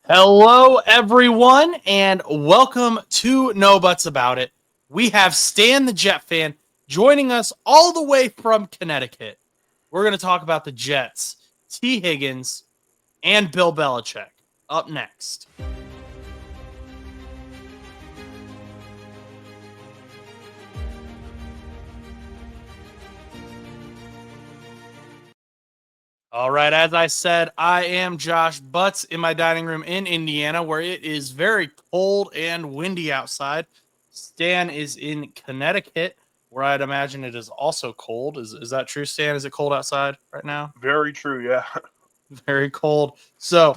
Hello, everyone, and welcome to No Buts About It. We have Stan the Jet fan joining us all the way from Connecticut. We're going to talk about the Jets, T. Higgins, and Bill Belichick up next. All right, as I said, I am Josh Butts in my dining room in Indiana, where it is very cold and windy outside. Stan is in Connecticut, where I'd imagine it is also cold. Is that true, Stan? Is it cold outside right now? Very true, yeah. Very cold. So,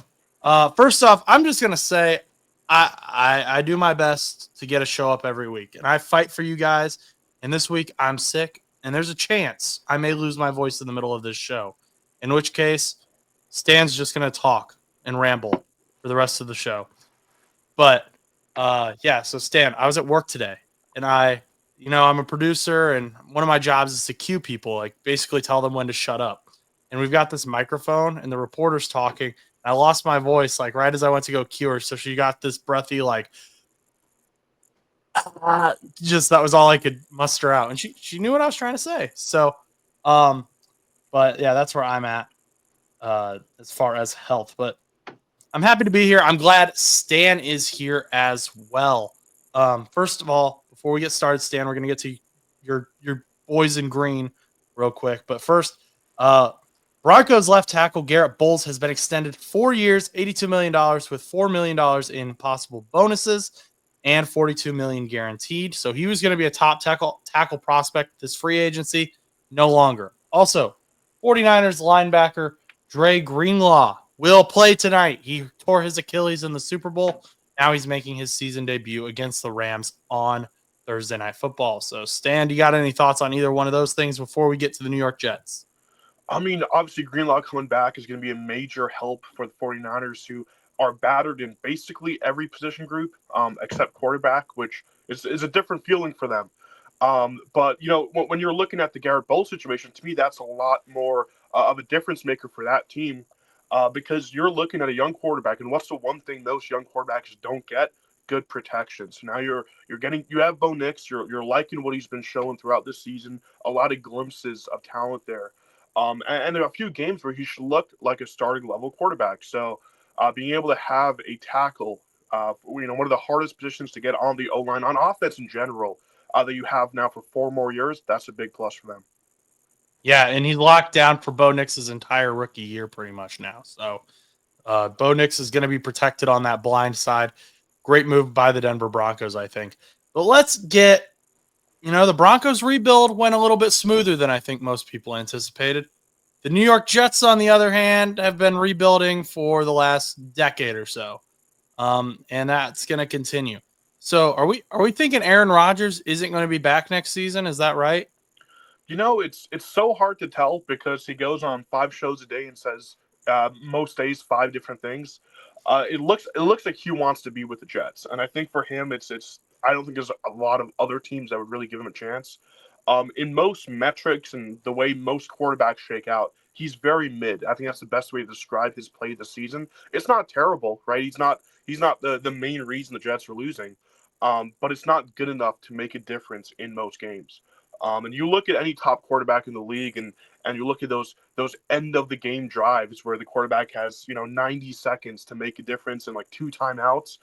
first off, I'm just gonna say I do my best to get a show up every week, and I fight for you guys. And this week I'm sick, and there's a chance I may lose my voice in the middle of this show. In which case, Stan's just gonna talk and ramble for the rest of the show. But yeah, so Stan, I was at work today, and I'm a producer, and one of my jobs is to cue people, like basically tell them when to shut up. And we've got this microphone, and the reporter's talking. I lost my voice like right as I went to go cue her, so she got this breathy like, just that was all I could muster out, and she knew what I was trying to say. So, um, but yeah, that's where I'm at as far as health. But I'm happy to be here. I'm glad Stan is here as well. First of all, before we get started, Stan, we're gonna get to your boys in green real quick. But first, uh, Broncos left tackle Garrett Bowles has been extended 4 years, $82 million with $4 million in possible bonuses and 42 million guaranteed. So he was going to be a top tackle prospect this free agency, no longer. Also, 49ers linebacker Dre Greenlaw will play tonight. He tore his Achilles in the Super Bowl. Now he's making his season debut against the Rams on Thursday Night Football. So, Stan, you got any thoughts on either one of those things before we get to the New York Jets? I mean, obviously, Greenlaw coming back is going to be a major help for the 49ers, who are battered in basically every position group except quarterback, which is a different feeling for them. But, when you're looking at the Garrett Bowles situation, to me, that's a lot more of a difference maker for that team because you're looking at a young quarterback, and what's the one thing most young quarterbacks don't get? Good protection. So now you have Bo Nix. You're liking what he's been showing throughout this season. A lot of glimpses of talent there. And there are a few games where he looked like a starting level quarterback. So being able to have a tackle, one of the hardest positions to get on the O line on offense in general, that you have now for 4 more years, that's a big plus for them. Yeah, and he's locked down for Bo Nix's entire rookie year pretty much now. So Bo Nix is going to be protected on that blind side. Great move by the Denver Broncos, I think. But let's get, the Broncos rebuild went a little bit smoother than I think most people anticipated. The New York Jets, on the other hand, have been rebuilding for the last decade or so, and that's going to continue. So, are we thinking Aaron Rodgers isn't going to be back next season? Is that right? It's so hard to tell because he goes on 5 shows a day and says most days 5 different things. It looks like he wants to be with the Jets, and I think for him, it's. I don't think there's a lot of other teams that would really give him a chance. In most metrics and the way most quarterbacks shake out, he's very mid. I think that's the best way to describe his play this season. It's not terrible, right? He's not the main reason the Jets are losing, but it's not good enough to make a difference in most games. And you look at any top quarterback in the league, and you look at those end of the game drives where the quarterback has 90 seconds to make a difference and like 2 timeouts.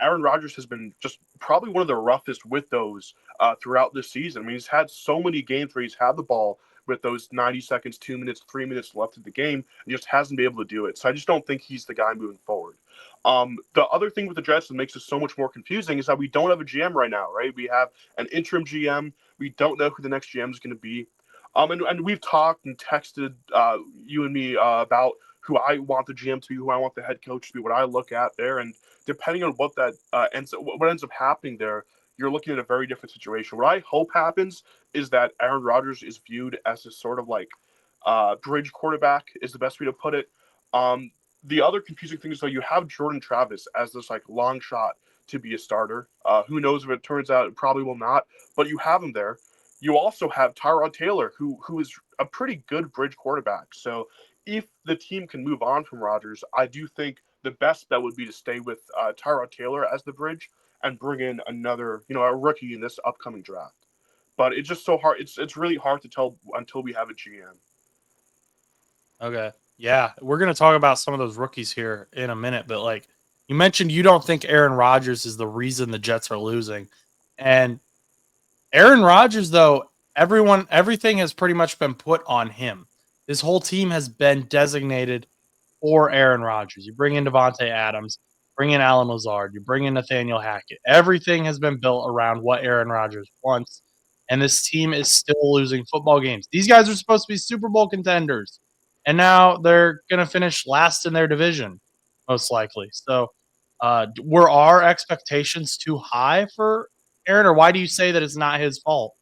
Aaron Rodgers has been just probably one of the roughest with those throughout this season. I mean, he's had so many games where he's had the ball with those 90 seconds, 2 minutes, 3 minutes left of the game, and just hasn't been able to do it. So I just don't think he's the guy moving forward. The other thing with the Jets that makes it so much more confusing is that we don't have a GM right now, right? We have an interim GM. We don't know who the next GM is going to be. And we've talked and texted you and me about who I want the GM to be, who I want the head coach to be, what I look at there, and depending on what that what ends up happening there, you're looking at a very different situation. What I hope happens is that Aaron Rodgers is viewed as a sort of like bridge quarterback is the best way to put it. Um, the other confusing thing is though you have Jordan Travis as this like long shot to be a starter. Who knows if it turns out it probably will not, but you have him there. You also have Tyrod Taylor, who is a pretty good bridge quarterback. So if the team can move on from Rodgers, I do think the best bet would be to stay with Tyrod Taylor as the bridge and bring in another, a rookie in this upcoming draft. But it's just so hard. It's really hard to tell until we have a GM. Okay. Yeah, we're gonna talk about some of those rookies here in a minute, but like you mentioned, you don't think Aaron Rodgers is the reason the Jets are losing, and Aaron Rodgers, though, everything has pretty much been put on him. This whole team has been designated for Aaron Rodgers. You bring in Devontae Adams, bring in Alan Lazard, you bring in Nathaniel Hackett. Everything has been built around what Aaron Rodgers wants, and this team is still losing football games. These guys are supposed to be Super Bowl contenders, and now they're going to finish last in their division, most likely. So, were our expectations too high for Aaron, or why do you say that it's not his fault?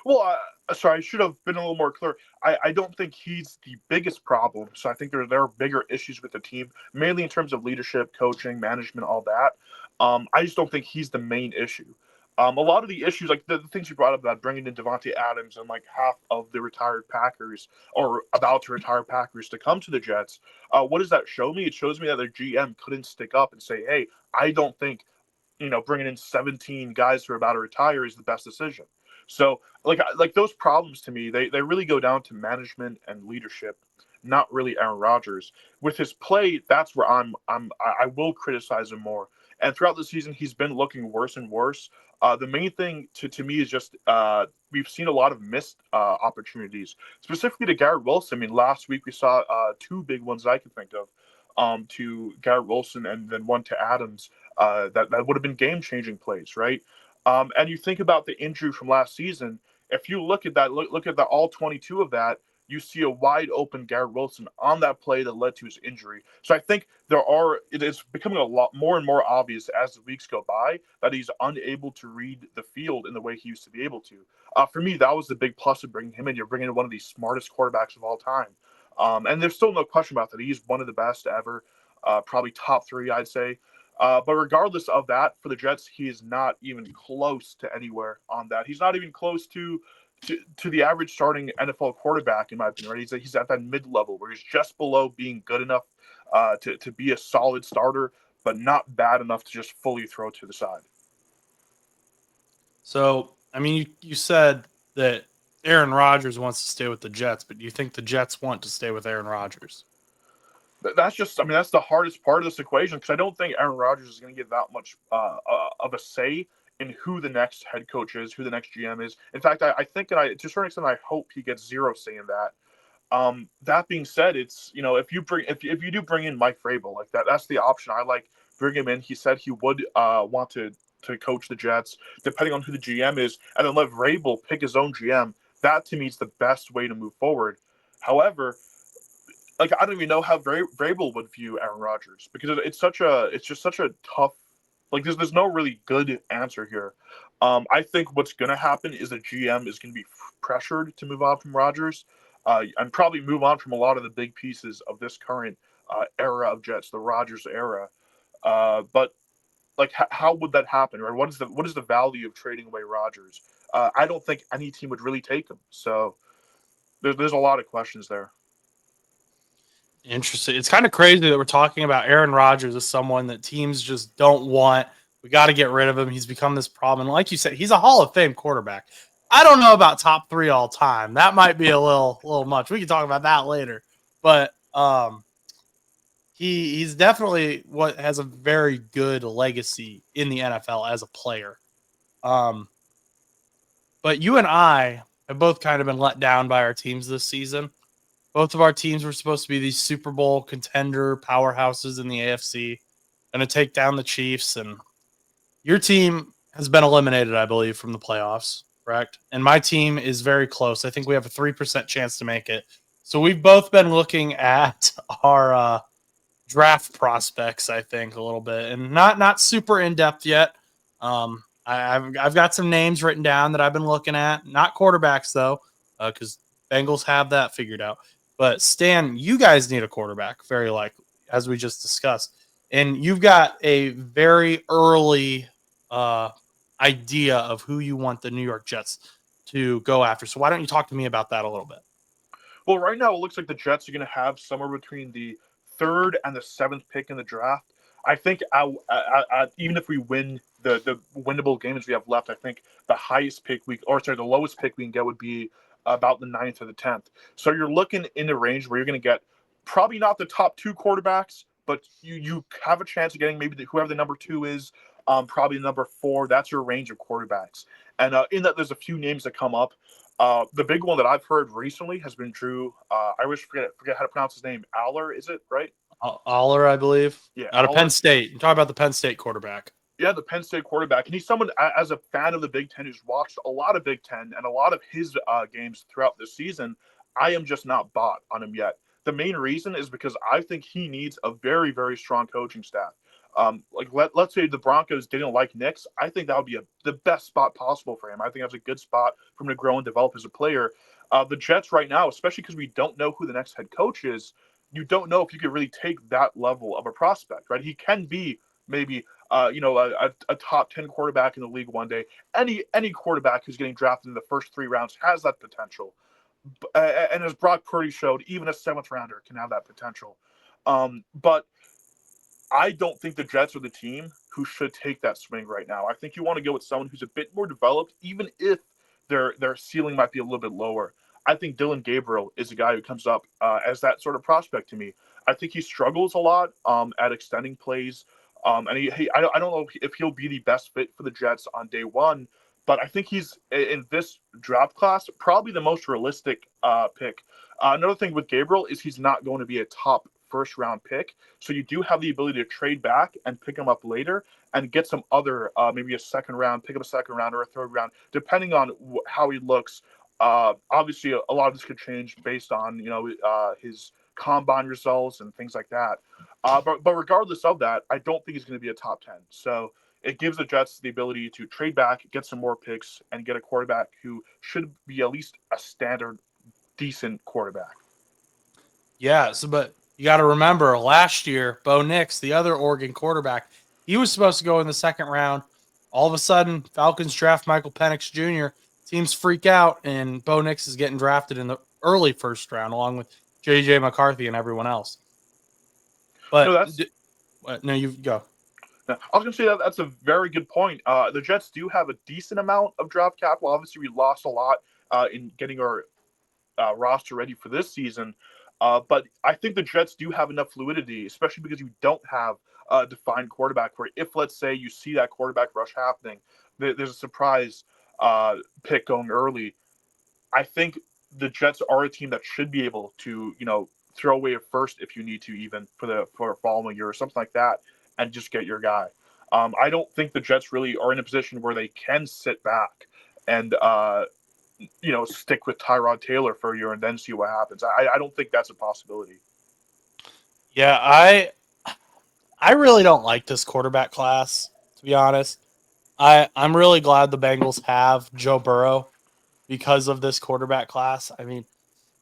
Well, sorry, I should have been a little more clear. I don't think he's the biggest problem. So I think there are bigger issues with the team, mainly in terms of leadership, coaching, management, all that. I just don't think he's the main issue. A lot of the issues, like the things you brought up about bringing in Devontae Adams and like half of the retired Packers or about to retire Packers to come to the Jets, what does that show me? It shows me that their GM couldn't stick up and say, hey, I don't think bringing in 17 guys who are about to retire is the best decision. So like those problems to me, they really go down to management and leadership, not really Aaron Rodgers. With his play, that's where I will criticize him more. And throughout the season, he's been looking worse and worse. The main thing to me is just we've seen a lot of missed opportunities, specifically to Garrett Wilson. I mean, last week we saw two big ones that I can think of, to Garrett Wilson and then one to Adams. That would have been game changing plays, right? And you think about the injury from last season. If you look at that, look at the all 22 of that, you see a wide open Garrett Wilson on that play that led to his injury. So I think it is becoming a lot more and more obvious as the weeks go by that he's unable to read the field in the way he used to be able to. For me, that was the big plus of bringing him in. You're bringing in one of the smartest quarterbacks of all time. And there's still no question about that. He's one of the best ever, probably top three, I'd say. But regardless of that, for the Jets, he is not even close to anywhere on that. He's not even close to the average starting NFL quarterback, in my opinion. Right? He's at that mid level where he's just below being good enough to be a solid starter, but not bad enough to just fully throw to the side. So, I mean, you said that Aaron Rodgers wants to stay with the Jets, but do you think the Jets want to stay with Aaron Rodgers? That's just, I mean, that's the hardest part of this equation because I don't think Aaron Rodgers is going to get that much of a say in who the next head coach is, who the next GM is. In fact, I think, and to a certain extent, I hope he gets zero say in that. That being said, it's if you do bring in Mike Vrabel like that, that's the option. I like bring him in. He said he would want to coach the Jets, depending on who the GM is, and then let Vrabel pick his own GM. That to me is the best way to move forward. However, like I don't even know how Vrabel would view Aaron Rodgers because it's just such a tough, like there's no really good answer here. I think what's going to happen is the GM is going to be pressured to move on from Rodgers, and probably move on from a lot of the big pieces of this current era of Jets, the Rodgers era. But like how would that happen, or what is the value of trading away Rodgers? I don't think any team would really take him. So there's a lot of questions there. Interesting. It's kind of crazy that we're talking about Aaron Rodgers as someone that teams just don't want. We got to get rid of him. He's become this problem. And like you said, he's a Hall of Fame quarterback. I don't know about top three all time. That might be a little much. We can talk about that later. But he's definitely what has a very good legacy in the NFL as a player. Um, but you and I have both kind of been let down by our teams this season. Both of our teams were supposed to be these Super Bowl contender powerhouses in the AFC, going to take down the Chiefs. And your team has been eliminated, I believe, from the playoffs, correct? And my team is very close. I think we have a 3% chance to make it. So we've both been looking at our draft prospects, I think, a little bit, and not super in depth yet. I've got some names written down that I've been looking at, not quarterbacks though, because Bengals have that figured out. But Stan, you guys need a quarterback, very likely, as we just discussed, and you've got a very early idea of who you want the New York Jets to go after. So why don't you talk to me about that a little bit? Well, right now it looks like the Jets are going to have somewhere between the third and the seventh pick in the draft. I think even if we win the winnable games we have left, I think the lowest pick we can get would be about the ninth or the 10th. So you're looking in the range where you're going to get probably not the top two quarterbacks, but you have a chance of getting maybe whoever the number two is, probably number four. That's your range of quarterbacks. And in that, there's a few names that come up. The big one that I've heard recently has been Drew. I always forget how to pronounce his name. Aller, is it right? Aller, I believe, Yeah, out of Aller. Penn State. You're talking about the Penn State quarterback. Yeah, the Penn State quarterback, and he's someone as a fan of the Big Ten who's watched a lot of Big Ten and a lot of his games throughout the season. I am just not bought on him yet. The main reason is because I think he needs a very, very strong coaching staff. Let's say the Broncos didn't like Nix, I think that would be the best spot possible for him. I think that's a good spot for him to grow and develop as a player. The Jets right now, especially because we don't know who the next head coach is, you don't know if you could really take that level of a prospect, right? He can be maybe a top 10 quarterback in the league one day. Any quarterback who's getting drafted in the first 3 rounds has that potential. And as Brock Purdy showed, even a seventh rounder can have that potential. But I don't think the Jets are the team who should take that swing right now. I think you want to go with someone who's a bit more developed, even if their ceiling might be a little bit lower. I think Dylan Gabriel is a guy who comes up as that sort of prospect to me. I think he struggles a lot at extending plays. And I don't know if he'll be the best fit for the Jets on day one, but I think he's in this draft class probably the most realistic pick. Another thing with Gabriel is he's not going to be a top first round pick, so you do have the ability to trade back and pick him up later and get some other maybe a second round, pick up a second round or a third round, depending on how he looks. Obviously, a lot of this could change based on his combine results and things like that. But regardless of that, I don't think he's going to be a top 10. So it gives the Jets the ability to trade back, get some more picks, and get a quarterback who should be at least a standard, decent quarterback. Yeah, but you got to remember last year, Bo Nix, the other Oregon quarterback, he was supposed to go in the second round. All of a sudden, Falcons draft Michael Penix Jr. Teams freak out, and Bo Nix is getting drafted in the early first round, along with J.J. McCarthy and everyone else. No, But that's no, you go. I was going to say that's a very good point. The Jets do have a decent amount of draft capital. Obviously, we lost a lot in getting our roster ready for this season. But I think the Jets do have enough fluidity, especially because you don't have a defined quarterback. Where if, let's say, you see that quarterback rush happening, there's a surprise pick going early. I think the Jets are a team that should be able to, throw away a first if you need to, even for a following year or something like that, and just get your guy. I don't think the Jets really are in a position where they can sit back and stick with Tyrod Taylor for a year and then see what happens. I don't think that's a possibility. Yeah, I really don't like this quarterback class, to be honest. I'm really glad the Bengals have Joe Burrow because of this quarterback class. I mean,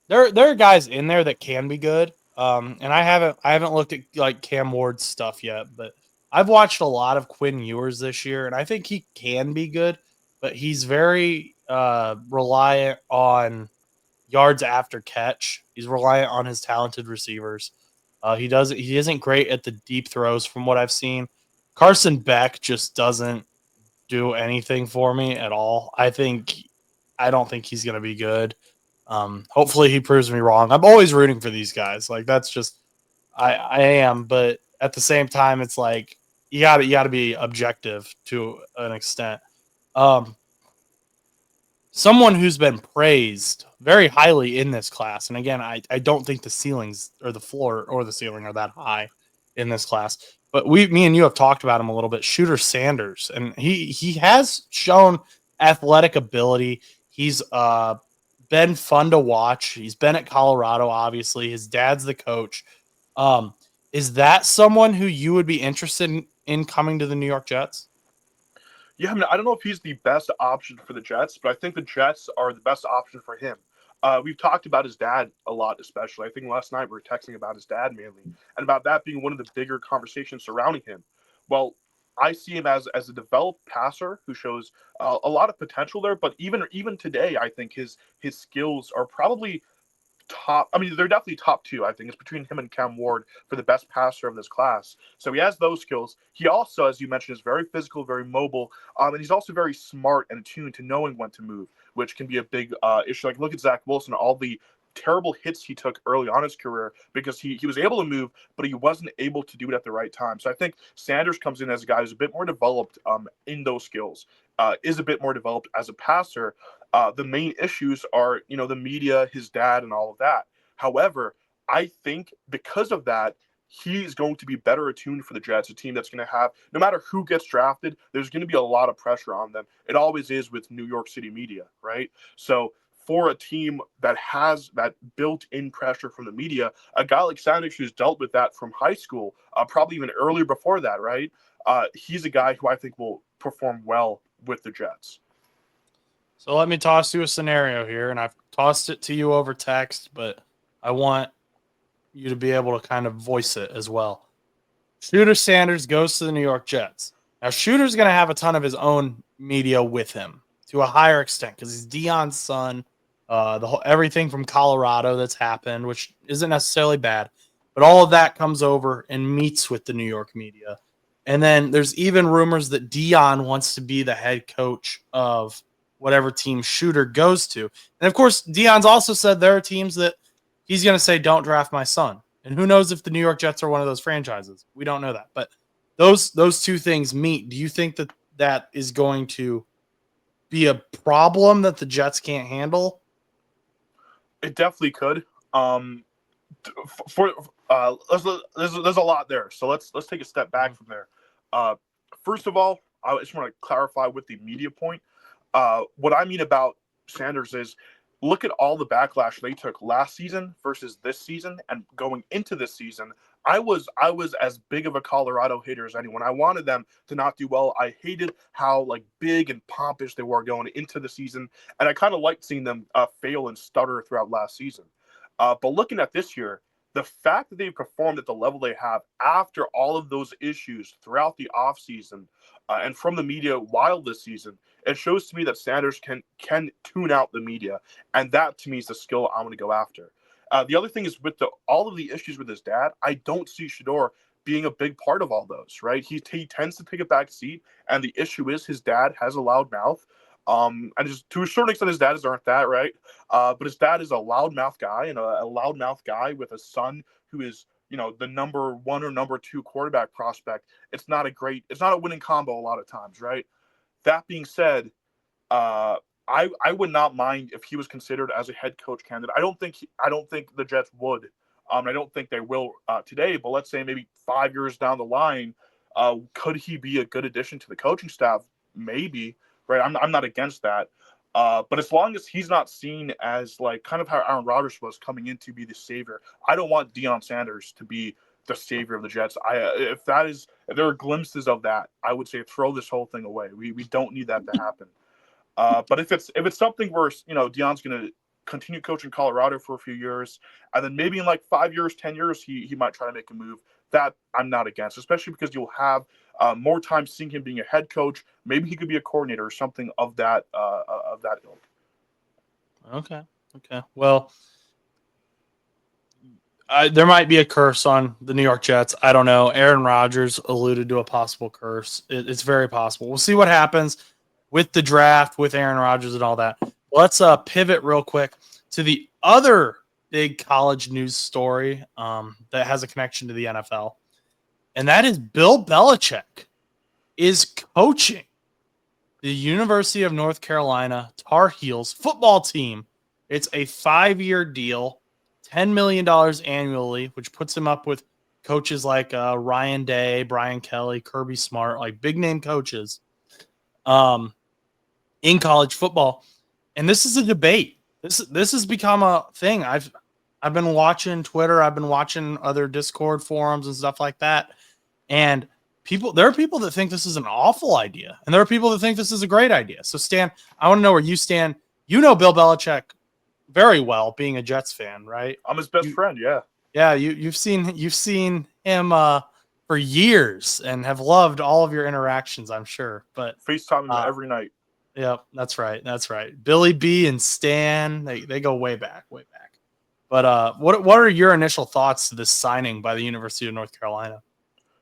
there are guys in there that can be good. And I haven't looked at like Cam Ward's stuff yet, but I've watched a lot of Quinn Ewers this year, and I think he can be good, but he's very reliant on yards after catch. He's reliant on his talented receivers. He isn't great at the deep throws from what I've seen. Carson Beck just doesn't do anything for me at all. I don't think he's going to be good. Hopefully he proves me wrong. I'm always rooting for these guys. Like that's just I am, but at the same time, it's like you got to be objective to an extent. Um, Someone who's been praised very highly in this class, and again, I don't think the ceilings or the floor or the ceiling are that high in this class. But me and you have talked about him a little bit. Shooter Sanders, and he has shown athletic ability. He's been fun to watch. He's been at Colorado, obviously. His dad's the coach. Um, is that someone who you would be interested in coming to the New York Jets? Yeah, I mean, I don't know if he's the best option for the Jets, but I think the Jets are the best option for him. We've talked about his dad a lot, especially. I think last night we were texting about his dad mainly, and about that being one of the bigger conversations surrounding him. Well, I see him as a developed passer who shows a lot of potential there. But even today, I think his skills are probably top. I mean, they're definitely top two. I think it's between him and Cam Ward for the best passer of this class. So he has those skills. He also, as you mentioned, is very physical, very mobile, and he's also very smart and attuned to knowing when to move, which can be a big issue. Like look at Zach Wilson, all the terrible hits he took early on in his career because he was able to move, but he wasn't able to do it at the right time. So I think Sanders comes in as a guy who's a bit more developed in those skills, is a bit more developed as a passer. The main issues are, the media, his dad, and all of that. However, I think because of that, he's going to be better attuned for the Jets, a team that's going to have, no matter who gets drafted, there's going to be a lot of pressure on them. It always is with New York City media, right? So for a team that has that built-in pressure from the media, a guy like Sanders who's dealt with that from high school, probably even earlier before that, right? He's a guy who I think will perform well with the Jets. So let me toss you a scenario here, and I've tossed it to you over text, but I want you to be able to kind of voice it as well. Shooter Sanders goes to the New York Jets. Now, Shooter's going to have a ton of his own media with him to a higher extent because he's Deion's son. Everything from Colorado that's happened, which isn't necessarily bad, but all of that comes over and meets with the New York media. And then there's even rumors that Deion wants to be the head coach of whatever team Shooter goes to. And of course, Deion's also said there are teams that he's going to say, don't draft my son. And who knows if the New York Jets are one of those franchises? We don't know that. But those two things meet. Do you think that that is going to be a problem that the Jets can't handle? It definitely could. There's a lot there, so let's take a step back from there. First of all, I just want to clarify with the media point. What I mean about Sanders is look at all the backlash they took last season versus this season, and going into this season, I was as big of a Colorado hater as anyone. I wanted them to not do well. I hated how big and pompous they were going into the season, and I kind of liked seeing them fail and stutter throughout last season. But looking at this year, the fact that they performed at the level they have after all of those issues throughout the offseason and from the media while this season, it shows to me that Sanders can tune out the media. And that, to me, is the skill I'm going to go after. The other thing is with all of the issues with his dad, I don't see Shador being a big part of all those, right? He tends to take a back seat, and the issue is his dad has a loud mouth. And just to a certain extent, his dads aren't that, right? But his dad is a loudmouth guy, and a loudmouth guy with a son who is, the number one or number two quarterback prospect. It's not a winning combo a lot of times, right? That being said, I would not mind if he was considered as a head coach candidate. I don't think the Jets would. I don't think they will today. But let's say maybe 5 years down the line, could he be a good addition to the coaching staff? Maybe, right? I'm not against that. But as long as he's not seen as kind of how Aaron Rodgers was coming in to be the savior, I don't want Deion Sanders to be the savior of the Jets. If there are glimpses of that, I would say throw this whole thing away. We don't need that to happen. But if it's something where Deion's going to continue coaching Colorado for a few years, and then maybe in 5 years, 10 years, he might try to make a move. That I'm not against, especially because you'll have more time seeing him being a head coach. Maybe he could be a coordinator or something of that ilk. Okay. Well, there might be a curse on the New York Jets. I don't know. Aaron Rodgers alluded to a possible curse. It's very possible. We'll see what happens with the draft, with Aaron Rodgers and all that. Let's pivot real quick to the other big college news story that has a connection to the NFL, and that is Bill Belichick is coaching the University of North Carolina Tar Heels football team. It's a 5-year deal, $10 million annually, which puts him up with coaches like Ryan Day, Brian Kelly, Kirby Smart, like big name coaches in college football. And this is a debate. This has become a thing. I've been watching Twitter. I've been watching other Discord forums and stuff like that. And there are people that think this is an awful idea, and there are people that think this is a great idea. So, Stan, I want to know where you stand. You know Bill Belichick very well, being a Jets fan, right? I'm his best friend. Yeah. Yeah. You've seen him for years and have loved all of your interactions, I'm sure. But FaceTime him every night. Yep, that's right. Billy B and Stan, they go way back. But what are your initial thoughts to this signing by the University of North Carolina?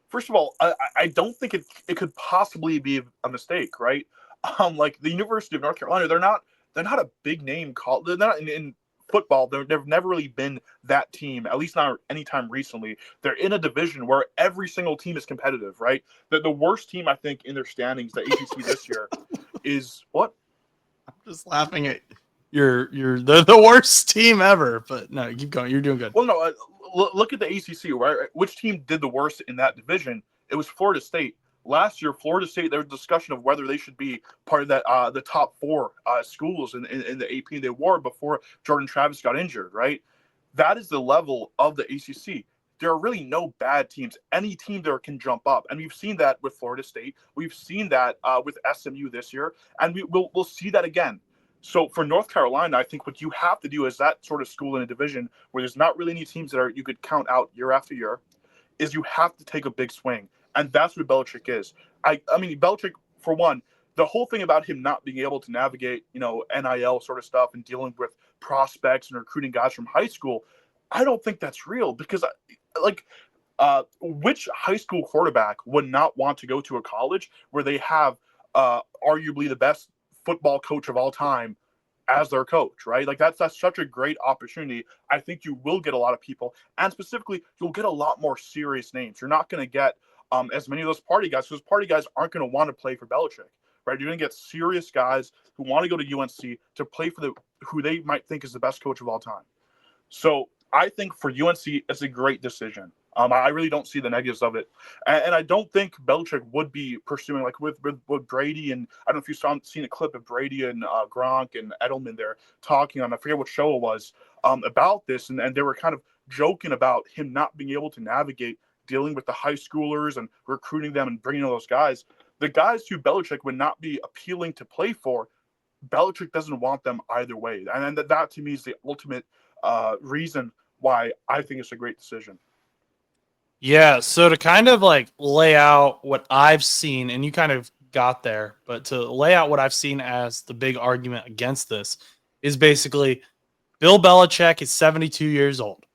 First of all, I don't think it could possibly be a mistake, right? Like the University of North Carolina, they're not a big name call. They're not in football. They've never really been that team, at least not anytime recently. They're in a division where every single team is competitive, right? The worst team I think in their standings, the ACC this year, is what? I'm just laughing at you're the worst team ever. But no, keep going. You're doing good. Well, no, look at the ACC, right? Which team did the worst in that division? It was Florida State. Last year, Florida State, there was discussion of whether they should be part of that the top four schools in the AP they were before Jordan Travis got injured, right? That is the level of the ACC. There are really no bad teams. Any team there can jump up, and we've seen that with Florida State. We've seen that with SMU this year, and we'll see that again. So for North Carolina, I think what you have to do is that sort of school in a division where there's not really any teams that you could count out year after year, is you have to take a big swing. And that's what Belichick is. I mean, Belichick, for one, the whole thing about him not being able to navigate, NIL sort of stuff and dealing with prospects and recruiting guys from high school, I don't think that's real because, which high school quarterback would not want to go to a college where they have arguably the best football coach of all time as their coach, right? Like that's such a great opportunity. I think you will get a lot of people, and specifically, you'll get a lot more serious names. You're not going to get as many of those party guys, because party guys aren't going to want to play for Belichick, right? You're going to get serious guys who want to go to UNC to play for who they might think is the best coach of all time. So I think for UNC, it's a great decision. I really don't see the negatives of it, and I don't think Belichick would be pursuing like with Brady, and I don't know if you seen a clip of Brady and Gronk and Edelman there talking on, I forget what show it was, about this, and they were kind of joking about him not being able to navigate dealing with the high schoolers and recruiting them and bringing all those guys. The guys who Belichick would not be appealing to play for, Belichick doesn't want them either way, and that to me is the ultimate reason why I think it's a great decision. Yeah, so to kind of like lay out what I've seen, and you kind of got there, but to lay out what I've seen as the big argument against this is basically Bill Belichick is 72 years old.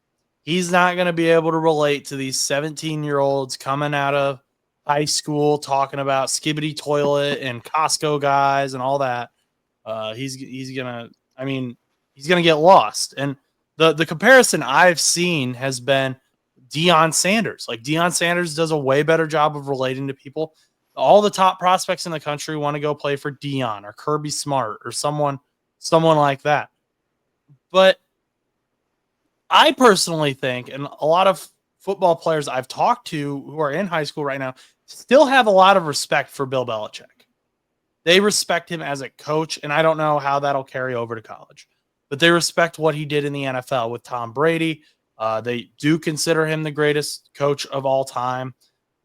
He's not going to be able to relate to these 17-year-olds coming out of high school talking about skibbity toilet and Costco guys and all that. He's gonna get lost. And the comparison I've seen has been Deion Sanders. Like Deion Sanders does a way better job of relating to people. All the top prospects in the country want to go play for Deion or Kirby Smart or someone like that. But I personally think, and a lot of football players I've talked to who are in high school right now still have a lot of respect for Bill Belichick. They respect him as a coach, and I don't know how that'll carry over to college. But they respect what he did in the NFL with Tom Brady. They do consider him the greatest coach of all time,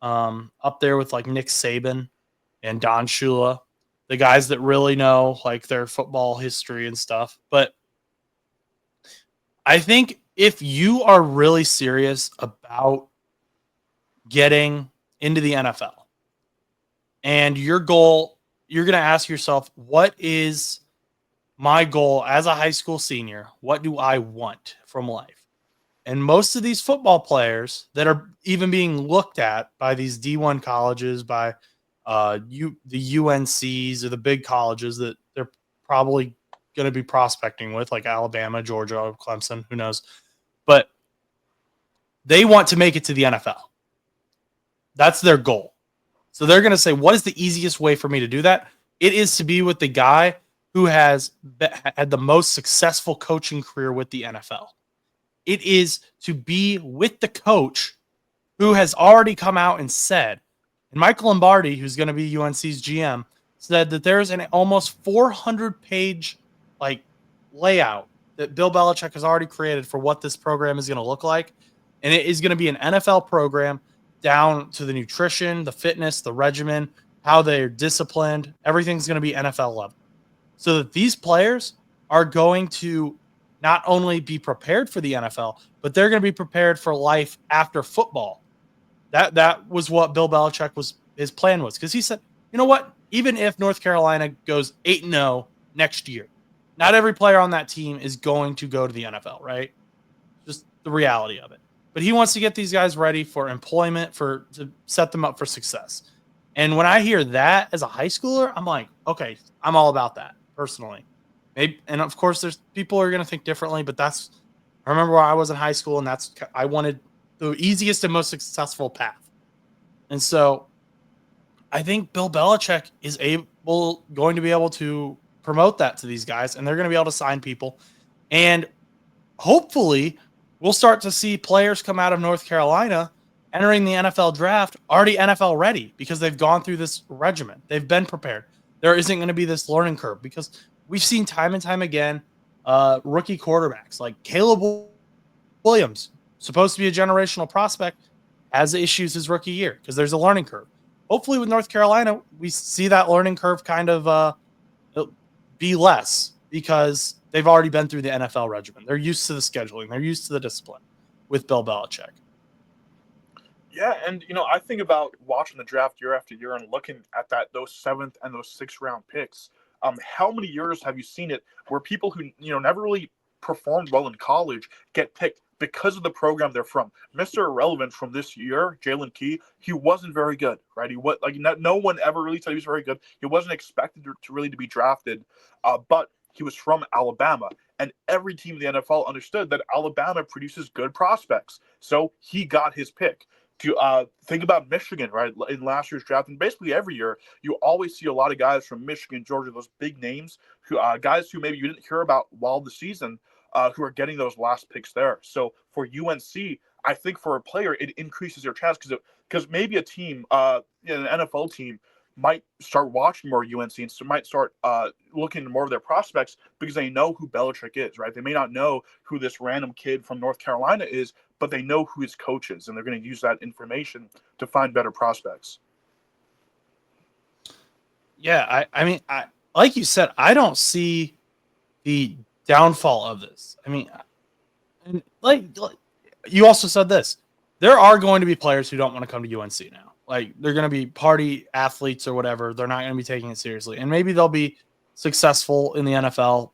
up there with like Nick Saban and Don Shula, the guys that really know like their football history and stuff. But I think if you are really serious about getting into the NFL and your goal, you're going to ask yourself, what is my goal as a high school senior? What do I want from life? And most of these football players that are even being looked at by these D1 colleges, by the UNCs or the big colleges that they're probably going to be prospecting with, like Alabama, Georgia, Clemson, who knows. But they want to make it to the NFL. That's their goal. So they're going to say, what is the easiest way for me to do that? It is to be with the guy who has had the most successful coaching career with the NFL. It is to be with the coach who has already come out and said, and Michael Lombardi, who's going to be UNC's GM, said that there's an almost 400-page layout that Bill Belichick has already created for what this program is going to look like. And it is going to be an NFL program down to the nutrition, the fitness, the regimen, how they're disciplined. Everything's going to be NFL level. So that these players are going to not only be prepared for the NFL, but they're going to be prepared for life after football. That was what Bill Belichick his plan was. Because he said, you know what? Even if North Carolina goes 8-0 next year, not every player on that team is going to go to the NFL, right? the reality of it. But he wants to get these guys ready for employment, to set them up for success. And when I hear that as a high schooler, I'm like, okay, I'm all about that personally. Maybe, and of course, there's people who are going to think differently, but I remember where I was in high school, and I wanted the easiest and most successful path. And so I think Bill Belichick is going to be able to promote that to these guys, and they're going to be able to sign people. And hopefully, we'll start to see players come out of North Carolina entering the NFL draft already NFL ready because they've gone through this regimen. They've been prepared. There isn't going to be this learning curve because we've seen time and time again rookie quarterbacks like Caleb Williams, supposed to be a generational prospect, has issues his rookie year because there's a learning curve. Hopefully with North Carolina, we see that learning curve kind of be less because they've already been through the NFL regimen. They're used to the scheduling. They're used to the discipline with Bill Belichick. Yeah, and I think about watching the draft year after year and looking at those 7th and those 6th round picks. How many years have you seen it where people who never really performed well in college get picked because of the program they're from? Mr. Irrelevant from this year, Jalen Key, he wasn't very good, right? No one ever really said he was very good. He wasn't expected to really be drafted, but he was from Alabama, and every team in the NFL understood that Alabama produces good prospects, so he got his pick. To think about Michigan, right? In last year's draft, and basically every year, you always see a lot of guys from Michigan, Georgia, those big names, guys who maybe you didn't hear about while the season, who are getting those last picks there. So for UNC, I think for a player, it increases your chance because maybe a team, an NFL team, might start watching more UNC and might start looking into more of their prospects because they know who Belichick is, right? They may not know who this random kid from North Carolina is, but they know who his coach is, and they're going to use that information to find better prospects. Yeah, I mean, like you said, I don't see the downfall of this. I mean, like you also said this, there are going to be players who don't want to come to UNC now. Like they're going to be party athletes or whatever. They're not going to be taking it seriously, and maybe they'll be successful in the NFL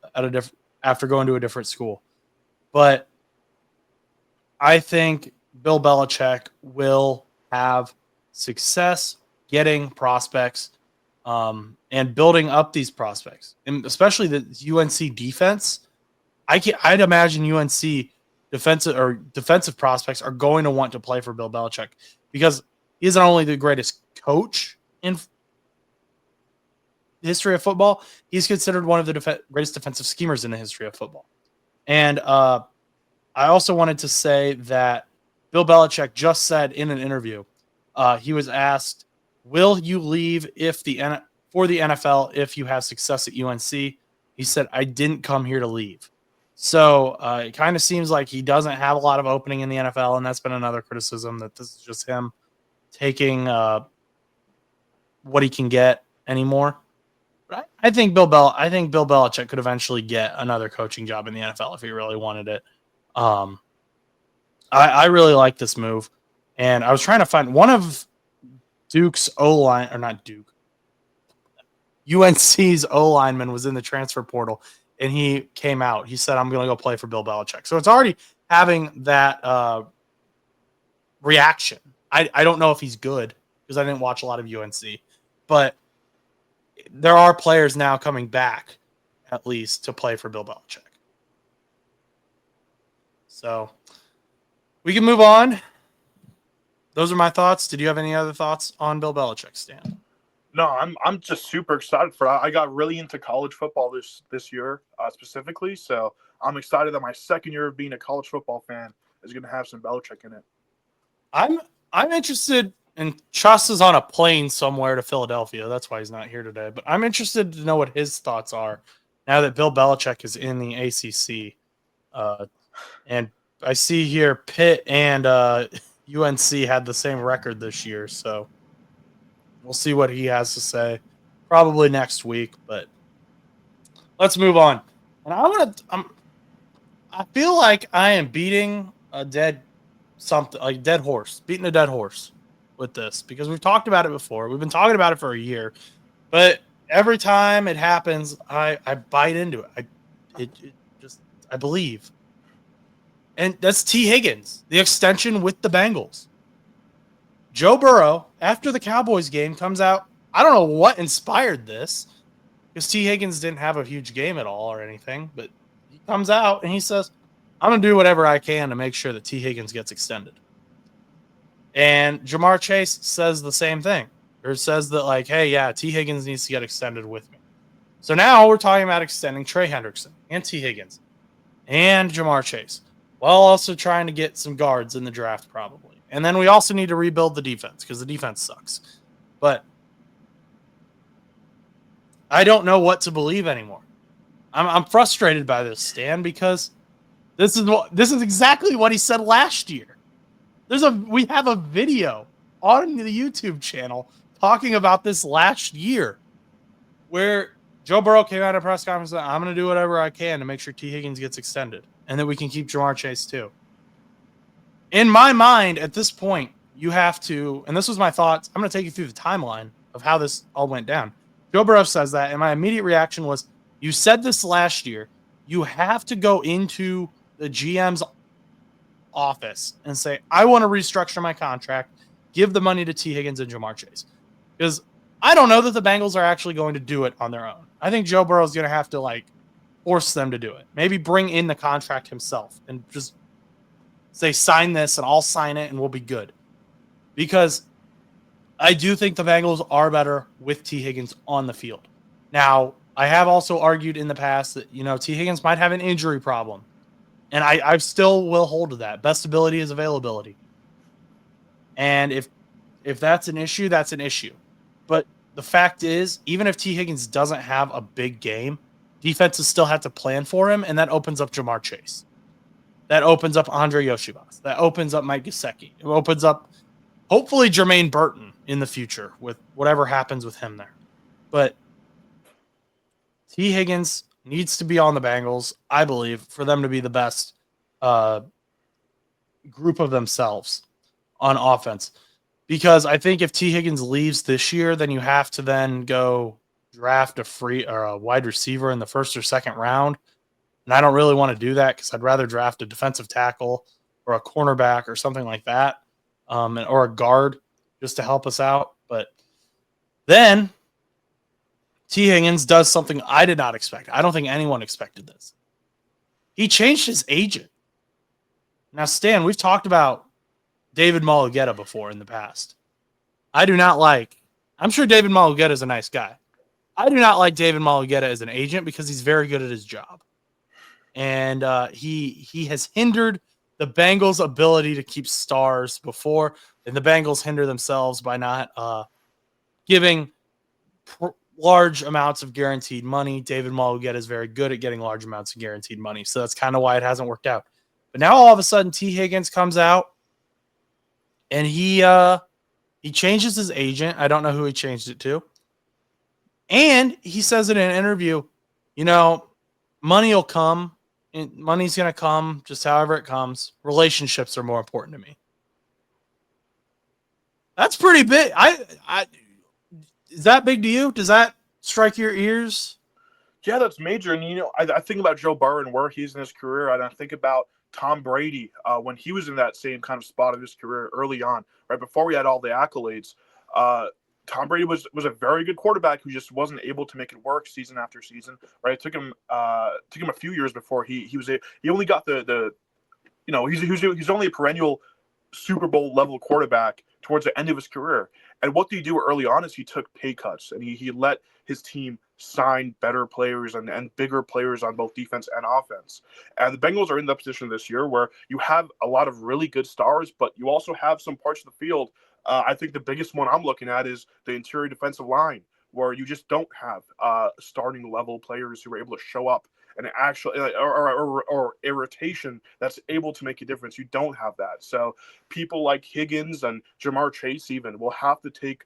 after going to a different school. But I think Bill Belichick will have success getting prospects and building up these prospects, and especially the UNC defense. I'd imagine UNC defensive prospects are going to want to play for Bill Belichick because he isn't only the greatest coach in the history of football, he's considered one of the greatest defensive schemers in the history of football. And I also wanted to say that Bill Belichick just said in an interview, he was asked, "Will you leave for the NFL if you have success at UNC?" He said, "I didn't come here to leave." So it kind of seems like he doesn't have a lot of opening in the NFL, and that's been another criticism that this is just him taking what he can get anymore. But I think Bill Belichick could eventually get another coaching job in the NFL if he really wanted it. I really like this move, and I was trying to find one of Duke's O-line, or not Duke, UNC's O-lineman was in the transfer portal, and he came out. He said, "I'm going to go play for Bill Belichick." So it's already having that reaction. I don't know if he's good because I didn't watch a lot of UNC, but there are players now coming back, at least, to play for Bill Belichick. So we can move on. Those are my thoughts. Did you have any other thoughts on Bill Belichick, Stan? No, I'm just super excited for that. I got really into college football this year specifically, so I'm excited that my second year of being a college football fan is going to have some Belichick in it. I'm interested, and Chas is on a plane somewhere to Philadelphia. That's why he's not here today. But I'm interested to know what his thoughts are now that Bill Belichick is in the ACC. And I see here Pitt and UNC had the same record this year, so we'll see what he has to say probably next week. But let's move on. And I feel like I am beating a dead horse with this because we've talked about it before. We've been talking about it for a year, but every time it happens, I bite into it. I believe. And that's T. Higgins, the extension with the Bengals. Joe Burrow, after the Cowboys game, comes out. I don't know what inspired this because T. Higgins didn't have a huge game at all or anything, but he comes out and he says, I'm going to do whatever I can to make sure that T. Higgins gets extended. And Jamar Chase says the same thing, or says that, like, hey, yeah, T. Higgins needs to get extended with me. So now we're talking about extending Trey Hendrickson and T. Higgins and Jamar Chase, while also trying to get some guards in the draft, probably. And then we also need to rebuild the defense because the defense sucks. But I don't know what to believe anymore. I'm frustrated by this, Stan, because this is exactly what he said last year. We have a video on the YouTube channel talking about this last year, where Joe Burrow came out at a press conference and said, I'm going to do whatever I can to make sure T. Higgins gets extended and that we can keep Jamar Chase too. In my mind, at this point, you have to, and this was my thoughts, I'm going to take you through the timeline of how this all went down. Joe Burrow says that, and my immediate reaction was, you said this last year. You have to go into the GM's office and say, I want to restructure my contract, give the money to T. Higgins and Jamar Chase. Because I don't know that the Bengals are actually going to do it on their own. I think Joe Burrow is going to have to force them to do it. Maybe bring in the contract himself and just say, sign this and I'll sign it and we'll be good. Because I do think the Bengals are better with T. Higgins on the field. Now, I have also argued in the past that, T. Higgins might have an injury problem. And I still will hold to that. Best ability is availability. And if that's an issue, that's an issue. But the fact is, even if T. Higgins doesn't have a big game, defenses still have to plan for him, and that opens up Jamar Chase. That opens up Andre Yoshibas. That opens up Mike Gesicki. It opens up, hopefully, Jermaine Burton in the future with whatever happens with him there. But T. Higgins needs to be on the Bengals, I believe, for them to be the best group of themselves on offense. Because I think if T. Higgins leaves this year, then you have to then go draft a wide receiver in the first or second round. And I don't really want to do that because I'd rather draft a defensive tackle or a cornerback or something like that, or a guard just to help us out. But then T. Higgins does something I did not expect. I don't think anyone expected this. He changed his agent. Now, Stan, we've talked about David Mulugheta before in the past. I'm sure David Mulugheta is a nice guy. I do not like David Mulugheta as an agent because he's very good at his job. And he has hindered the Bengals' ability to keep stars before, and the Bengals hinder themselves by not giving large amounts of guaranteed money. David Mulugheta is very good at getting large amounts of guaranteed money, so that's kind of why it hasn't worked out. But now all of a sudden, T. Higgins comes out, and he changes his agent. I don't know who he changed it to. And he says in an interview, money will come. Money's going to come just however it comes. Relationships are more important to me. That's pretty big. Is that big to you? Does that strike your ears? Yeah, that's major. And, I think about Joe Burrow and where he's in his career, and I think about Tom Brady when he was in that same kind of spot of his career early on, right before we had all the accolades. Tom Brady was a very good quarterback who just wasn't able to make it work season after season. Right, it took him a few years before he only got he's only a perennial Super Bowl level quarterback towards the end of his career. And what did he do early on is he took pay cuts and he let his team sign better players and bigger players on both defense and offense. And the Bengals are in that position this year where you have a lot of really good stars, but you also have some parts of the field. I think the biggest one I'm looking at is the interior defensive line, where you just don't have starting level players who are able to show up and actually or a rotation that's able to make a difference. You don't have that. So people like Higgins and Jamar Chase even will have to take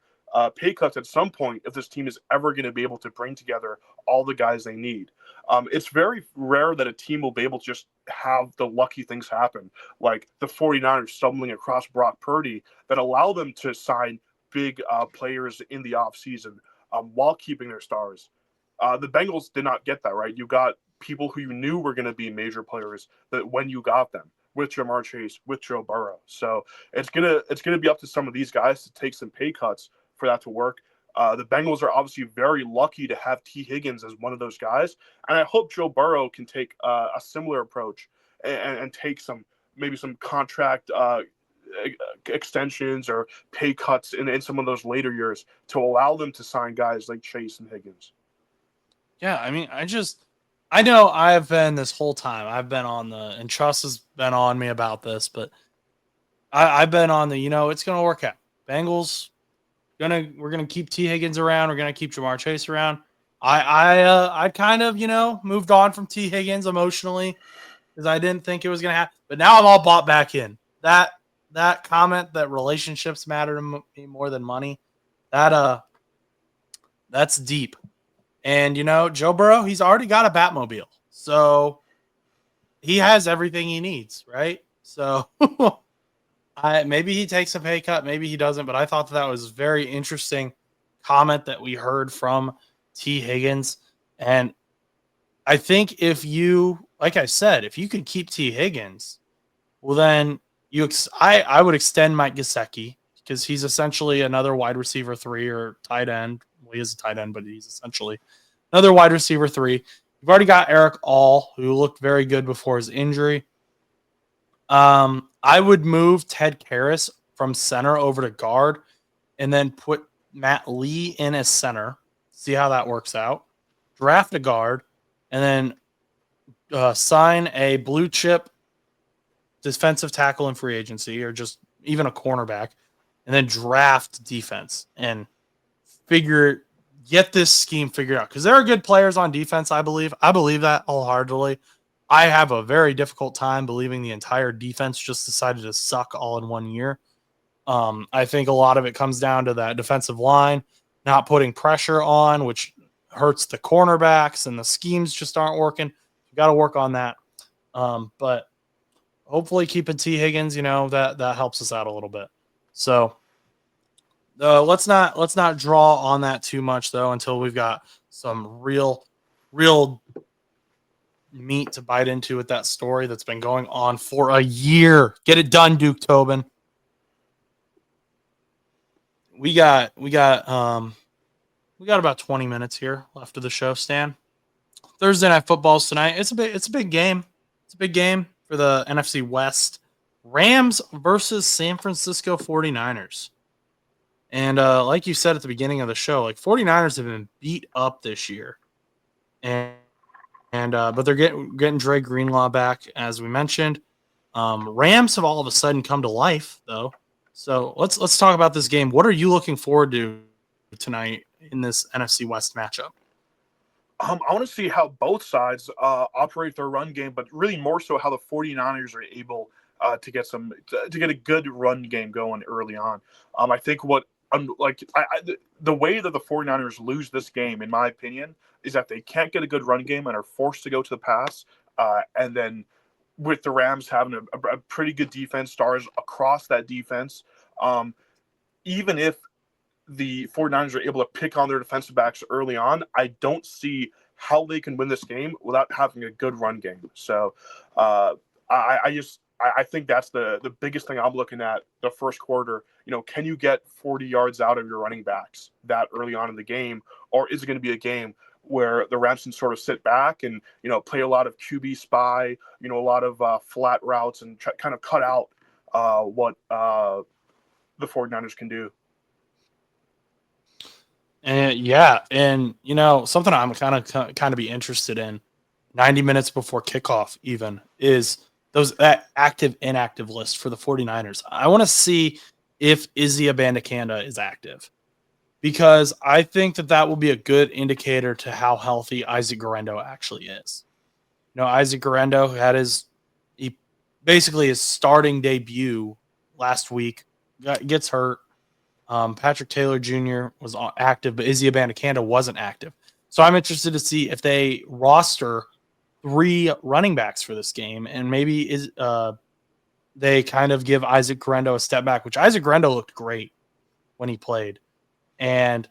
pay cuts at some point if this team is ever going to be able to bring together all the guys they need. It's very rare that a team will be able to just have the lucky things happen, like the 49ers stumbling across Brock Purdy, that allow them to sign big players in the offseason while keeping their stars. The Bengals did not get that, right? You got people who you knew were going to be major players that when you got them, with Jamar Chase, with Joe Burrow. So it's gonna be up to some of these guys to take some pay cuts for that to work. The Bengals are obviously very lucky to have T. Higgins as one of those guys, and I hope Joe Burrow can take a similar approach and take maybe some contract extensions or pay cuts in some of those later years to allow them to sign guys like Chase and Higgins. Yeah, I mean, I know I've been this whole time. I've been on and Truss has been on me about this, but I've been on it's going to work out. Bengals we're gonna keep T Higgins around. We're gonna keep Jamar Chase around. I kind of moved on from T Higgins emotionally because I didn't think it was gonna happen, but now I'm all bought back in. That comment that relationships matter to me more than money, that's deep. And Joe Burrow, he's already got a Batmobile, so he has everything he needs, right? So maybe he takes a pay cut, maybe he doesn't, but I thought that was a very interesting comment that we heard from T Higgins. And I think like I said, if you can keep T Higgins, well then I would extend Mike Gesicki because he's essentially another wide receiver 3 or tight end. Well, he is a tight end, but he's essentially another wide receiver 3. You've already got Eric All, who looked very good before his injury. I would move Ted Karras from center over to guard and then put Matt Lee in as center. See how that works out. Draft a guard and then sign a blue chip defensive tackle in free agency or just even a cornerback and then draft defense and get this scheme figured out. Because there are good players on defense, I believe. I believe that wholeheartedly. I have a very difficult time believing the entire defense just decided to suck all in 1 year. I think a lot of it comes down to that defensive line not putting pressure on, which hurts the cornerbacks, and the schemes just aren't working. You got to work on that. But hopefully keeping T Higgins, that helps us out a little bit. So let's not draw on that too much though until we've got some real meat to bite into with that story that's been going on for a year. Get it done, Duke Tobin. We got about 20 minutes here left of the show, Stan. Thursday night football's tonight. It's a big game. It's a big game for the NFC West. Rams versus San Francisco 49ers. And like you said at the beginning of the show, 49ers have been beat up this year. But they're getting Dre Greenlaw back, as we mentioned. Rams have all of a sudden come to life, though. So let's talk about this game. What are you looking forward to tonight in this NFC West matchup? I want to see how both sides operate their run game, but really more so how the 49ers are able to get a good run game going early on. I think the way that the 49ers lose this game, in my opinion, is that they can't get a good run game and are forced to go to the pass. And then with the Rams having a pretty good defense, stars across that defense, even if the 49ers are able to pick on their defensive backs early on, I don't see how they can win this game without having a good run game. So I think that's the biggest thing I'm looking at the first quarter. Can you get 40 yards out of your running backs that early on in the game, or is it going to be a game where the Rams can sort of sit back and play a lot of QB spy, a lot of flat routes and kind of cut out what the 49ers can do. And something I'm kind of be interested in 90 minutes before kickoff even is that active inactive list for the 49ers. I want to see if Izzy Abanikanda is active, because I think that will be a good indicator to how healthy Isaac Guerrero actually is. Isaac Guerrero had his starting debut last week, gets hurt. Patrick Taylor Jr. was active, but Izzy Abanikanda wasn't active. So I'm interested to see if they roster 3 running backs for this game, and maybe they kind of give Isaac Guerrero a step back, which Isaac Guerrero looked great when he played. And,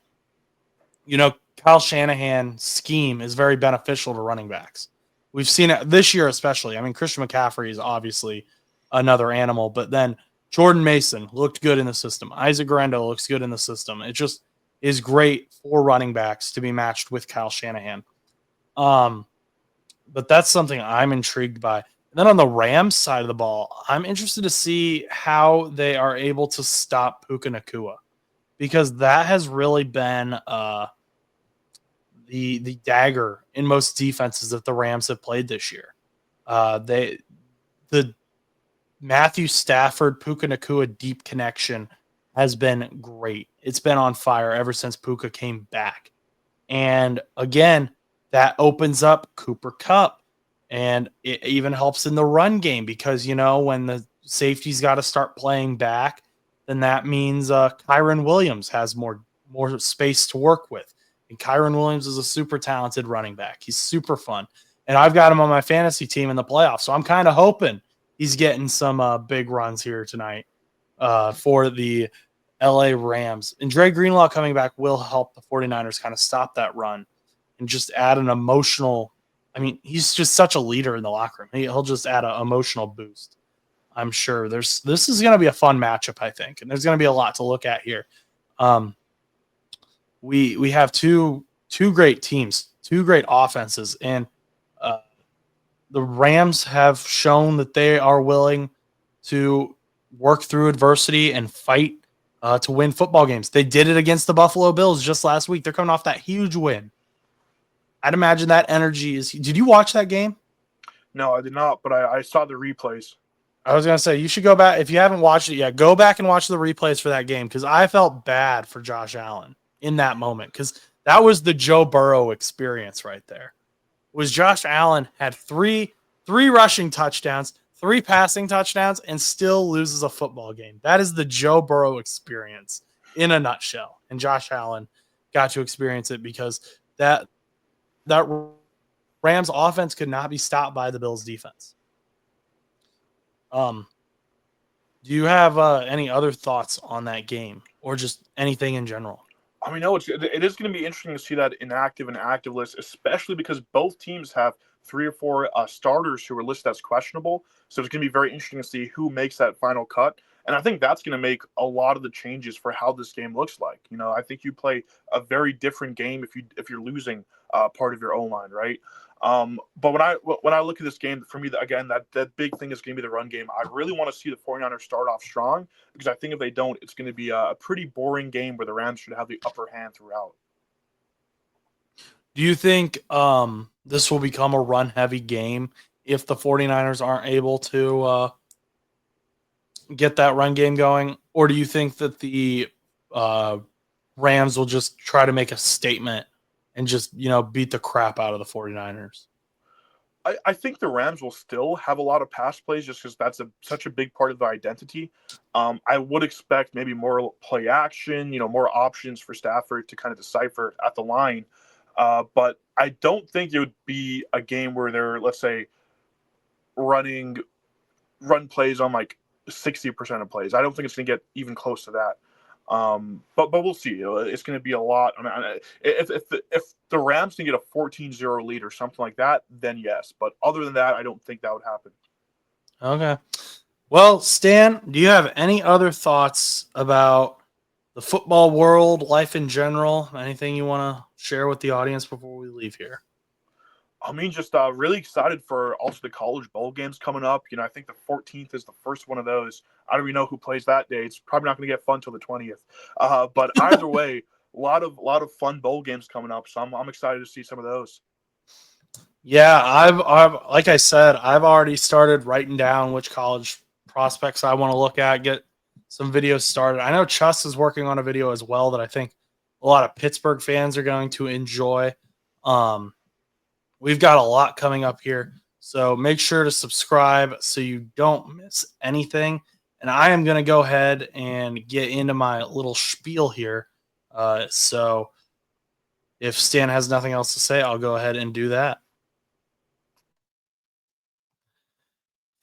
Kyle Shanahan's scheme is very beneficial to running backs. We've seen it this year especially. I mean, Christian McCaffrey is obviously another animal. But then Jordan Mason looked good in the system. Isaac Guerrero looks good in the system. It just is great for running backs to be matched with Kyle Shanahan. But that's something I'm intrigued by. And then on the Rams side of the ball, I'm interested to see how they are able to stop Puka Nacua, because that has really been the dagger in most defenses that the Rams have played this year. The Matthew Stafford Puka Nacua deep connection has been great. It's been on fire ever since Puka came back. And again, that opens up Cooper Kupp, and it even helps in the run game because, when the safety's got to start playing back, then that means Kyron Williams has more space to work with. And Kyron Williams is a super talented running back. He's super fun. And I've got him on my fantasy team in the playoffs. So I'm kind of hoping he's getting some big runs here tonight for the LA Rams. And Dre Greenlaw coming back will help the 49ers kind of stop that run and just add an emotional. I mean, he's just such a leader in the locker room. He'll just add an emotional boost. I'm sure this is going to be a fun matchup, I think. And there's going to be a lot to look at here. We have two great teams, two great offenses, and the Rams have shown that they are willing to work through adversity and fight to win football games. They did it against the Buffalo Bills just last week. They're coming off that huge win. I'd imagine that energy is. Did you watch that game? No, I did not, but I saw the replays. I was going to say, you should go back. If you haven't watched it yet, go back and watch the replays for that game, because I felt bad for Josh Allen in that moment, because that was the Joe Burrow experience right there. Was Josh Allen had three rushing touchdowns, 3 passing touchdowns, and still loses a football game. That is the Joe Burrow experience in a nutshell. And Josh Allen got to experience it because that Rams offense could not be stopped by the Bills defense. Do you have any other thoughts on that game or just anything in general? I mean, no, it is going to be interesting to see that inactive and active list, especially because both teams have 3 or 4 starters who are listed as questionable. So it's going to be very interesting to see who makes that final cut. And I think that's going to make a lot of the changes for how this game looks like. I think you play a very different game if you're losing part of your O-line, right? But when I look at this game, for me, again, that big thing is going to be the run game. I really want to see the 49ers start off strong, because I think if they don't, it's going to be a pretty boring game where the Rams should have the upper hand throughout. Do you think this will become a run-heavy game if the 49ers aren't able to get that run game going? Or do you think that the Rams will just try to make a statement and just, beat the crap out of the 49ers? I think the Rams will still have a lot of pass plays just because that's such a big part of their identity. I would expect maybe more play action, more options for Stafford to kind of decipher at the line. But I don't think it would be a game where they're, let's say, run plays on like 60% of plays. I don't think it's going to get even close to that. But we'll see. It's going to be a lot. I mean, if the Rams can get a 14-0 lead or something like that, then yes. But other than that, I don't think that would happen. Okay. Well, Stan, do you have any other thoughts about the football world, life in general? Anything you want to share with the audience before we leave here? I mean, just really excited for also the college bowl games coming up. I think the 14th is the first one of those. I don't even know who plays that day. It's probably not going to get fun till the 20th. But either way, a lot of fun bowl games coming up. So I'm excited to see some of those. Yeah, I've like I said, I've already started writing down which college prospects I want to look at, get some videos started. I know Chuss is working on a video as well that I think a lot of Pittsburgh fans are going to enjoy. We've got a lot coming up here, so make sure to subscribe so you don't miss anything. And I am going to go ahead and get into my little spiel here. So if Stan has nothing else to say, I'll go ahead and do that.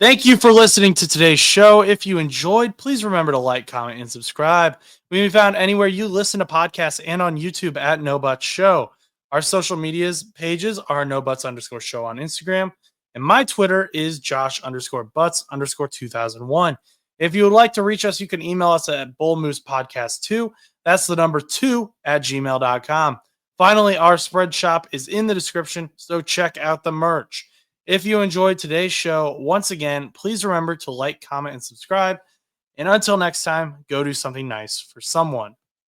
Thank you for listening to today's show. If you enjoyed, please remember to like, comment, and subscribe. We can be found anywhere you listen to podcasts and on YouTube at No Butts Show. Our social medias pages are NoButts_show on Instagram And my Twitter is Josh_Butts_2001. If you would like to reach us, you can email us at bullmoosepodcast2. That's the number 2 at gmail.com. Finally, our spread shop is in the description, so check out the merch. If you enjoyed today's show, once again, please remember to like, comment, and subscribe. And until next time, go do something nice for someone.